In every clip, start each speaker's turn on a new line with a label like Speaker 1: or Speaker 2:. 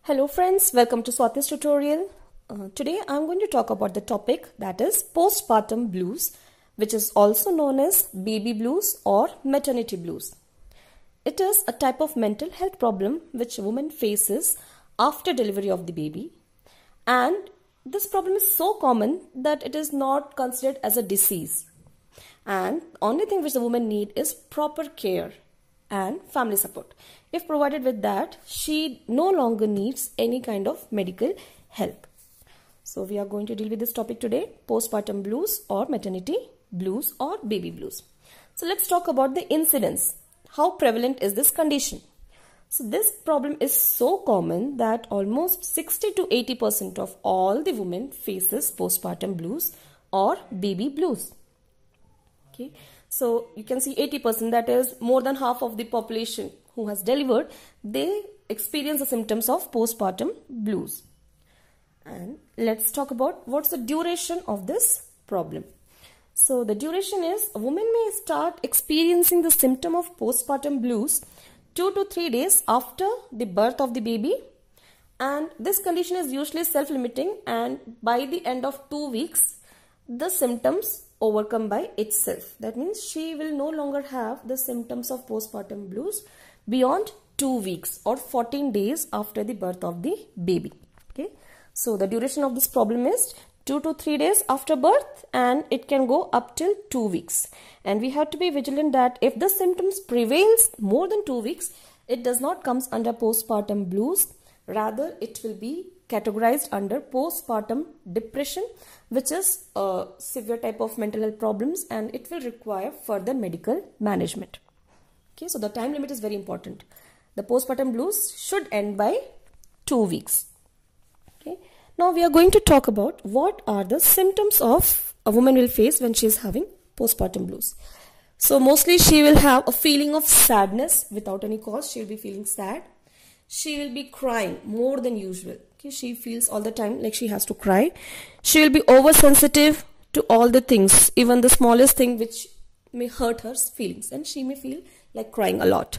Speaker 1: Hello friends, welcome to Swati's tutorial. Today I'm going to talk about the topic that is postpartum blues, which is also known as baby blues or maternity blues. It is a type of mental health problem which a woman faces after delivery of the baby, and this problem is so common that it is not considered as a disease, and only thing which the woman need is proper care and family support. If provided with that, she no longer needs any kind of medical help. So we are going to deal with this topic today, postpartum blues or maternity blues or baby blues. So let's talk about the incidence. How prevalent is this condition? So this problem is so common that almost 60 to 80% of all the women faces postpartum blues or baby blues. Okay. So you can see 80%, that is more than half of the population who has delivered, they experience the symptoms of postpartum blues. And let's talk about what's the duration of this problem. So the duration is a woman may start experiencing the symptom of postpartum blues 2 to 3 days after the birth of the baby, and this condition is usually self-limiting, and by the end of 2 weeks the symptoms overcome by itself. That means she will no longer have the symptoms of postpartum blues beyond 2 weeks or 14 days after the birth of the baby. Okay, so the duration of this problem is 2 to 3 days after birth, and it can go up till 2 weeks. And we have to be vigilant that if the symptoms prevails more than 2 weeks, it does not comes under postpartum blues. Rather, it will be categorized under postpartum depression, which is a severe type of mental health problems, and it will require further medical management. Okay, so the time limit is very important. The postpartum blues should end by 2 weeks. Okay, now we are going to talk about what are the symptoms of a woman will face when she is having postpartum blues. So mostly she will have a feeling of sadness without any cause. She will be feeling sad. She will be crying more than usual. Okay, she feels all the time like she has to cry. She will be oversensitive to all the things, even the smallest thing which may hurt her feelings, and she may feel like crying a lot.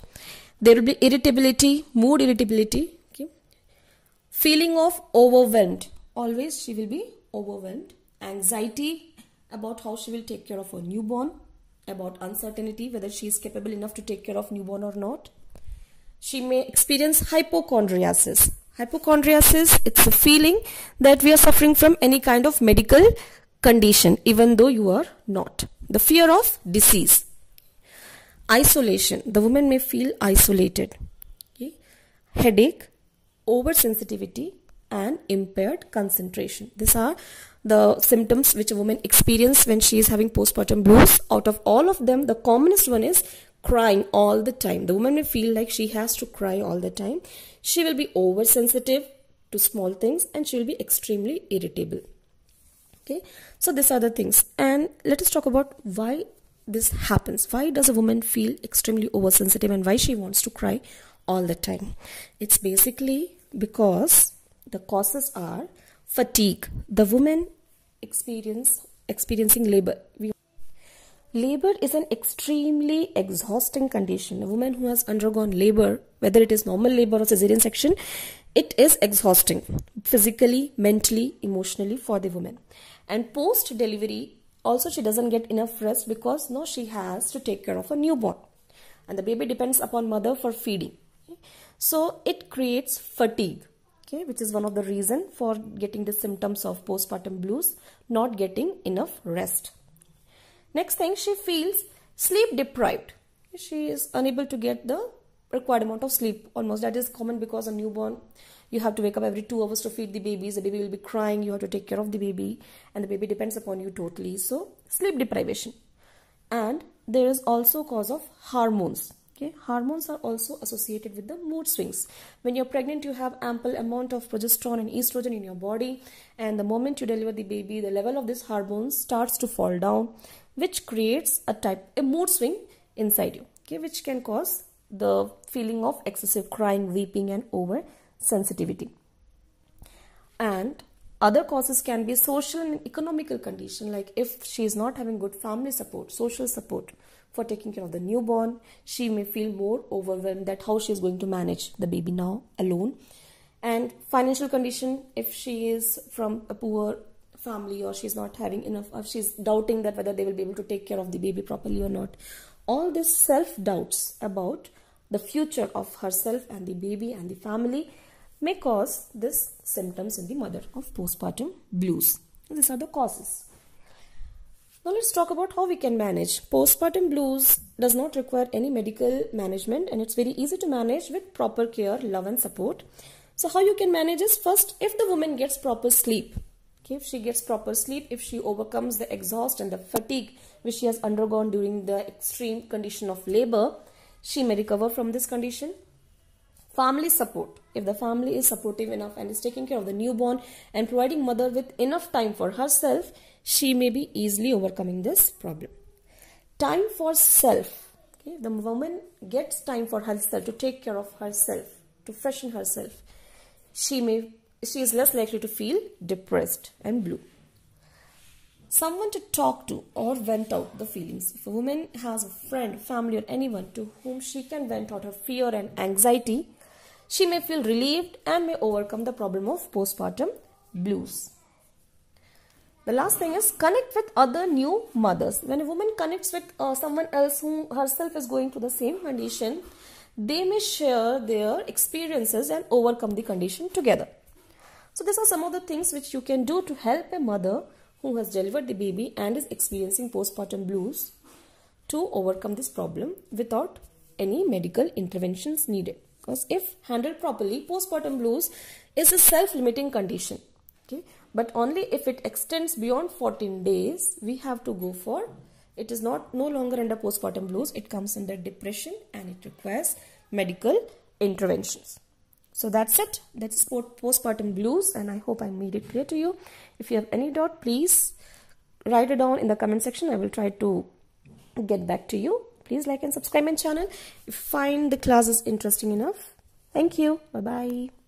Speaker 1: There will be irritability, mood irritability, okay, feeling of overwhelmed. Always she will be overwhelmed. Anxiety about how she will take care of her newborn, about uncertainty whether she is capable enough to take care of newborn or not. She may experience hypochondriasis. Hypochondriasis, it's a feeling that we are suffering from any kind of medical condition, even though you are not. The fear of disease. Isolation. The woman may feel isolated. Okay. Headache, oversensitivity, and impaired concentration. These are the symptoms which a woman experiences when she is having postpartum blues. Out of all of them, the commonest one is crying all the time. The woman may feel like she has to cry all the time. She will be oversensitive to small things, and she will be extremely irritable. Okay, so these are the things, and let us talk about why this happens. Why does a woman feel extremely oversensitive and why she wants to cry all the time? It's basically because the causes are fatigue. The woman experiencing labor. Labor is an extremely exhausting condition. A woman who has undergone labor, whether it is normal labor or cesarean section, it is exhausting physically, mentally, emotionally for the woman. And post delivery also she doesn't get enough rest because now she has to take care of a newborn, and the baby depends upon mother for feeding. Okay? So it creates fatigue, okay, which is one of the reason for getting the symptoms of postpartum blues, not getting enough rest. Next thing, she feels sleep deprived. She is unable to get the required amount of sleep. Almost that is common because a newborn, you have to wake up every 2 hours to feed the babies. The baby will be crying. You have to take care of the baby, and the baby depends upon you totally. So sleep deprivation. And there is also cause of hormones. Okay, hormones are also associated with the mood swings. When you're pregnant, you have ample amount of progesterone and estrogen in your body, and the moment you deliver the baby, the level of this hormones starts to fall down, which creates a mood swing inside you, okay, which can cause the feeling of excessive crying, weeping, and oversensitivity. And other causes can be social and economical condition, like if she is not having good family support, social support for taking care of the newborn, she may feel more overwhelmed that how she is going to manage the baby now alone. And financial condition, if she is from a poor family or she's not having enough, or she's doubting that whether they will be able to take care of the baby properly or not. All these self-doubts about the future of herself and the baby and the family may cause these symptoms in the mother of postpartum blues. These are the causes. Now let's talk about how we can manage. Postpartum blues does not require any medical management, and it's very easy to manage with proper care, love and support. So how you can manage is, first, if the woman gets proper sleep, okay, if she gets proper sleep, if she overcomes the exhaust and the fatigue which she has undergone during the extreme condition of labor, she may recover from this condition. Family support. If the family is supportive enough and is taking care of the newborn and providing mother with enough time for herself, she may be easily overcoming this problem. Time for self. Okay, the woman gets time for herself, to take care of herself, to freshen herself. She is less likely to feel depressed and blue. Someone to talk to or vent out the feelings. If a woman has a friend, family or anyone to whom she can vent out her fear and anxiety, she may feel relieved and may overcome the problem of postpartum blues. The last thing is, connect with other new mothers. When a woman connects with someone else who herself is going through the same condition, they may share their experiences and overcome the condition together. So these are some of the things which you can do to help a mother who has delivered the baby and is experiencing postpartum blues to overcome this problem without any medical interventions needed. Because if handled properly, postpartum blues is a self-limiting condition. Okay, but only if it extends beyond 14 days, we have to go for, it is no longer under postpartum blues, it comes under depression and it requires medical interventions. So that's it. That's postpartum blues, and I hope I made it clear to you. If you have any doubt, please write it down in the comment section. I will try to get back to you. Please like and subscribe my channel if you find the classes interesting enough. Thank you. Bye-bye.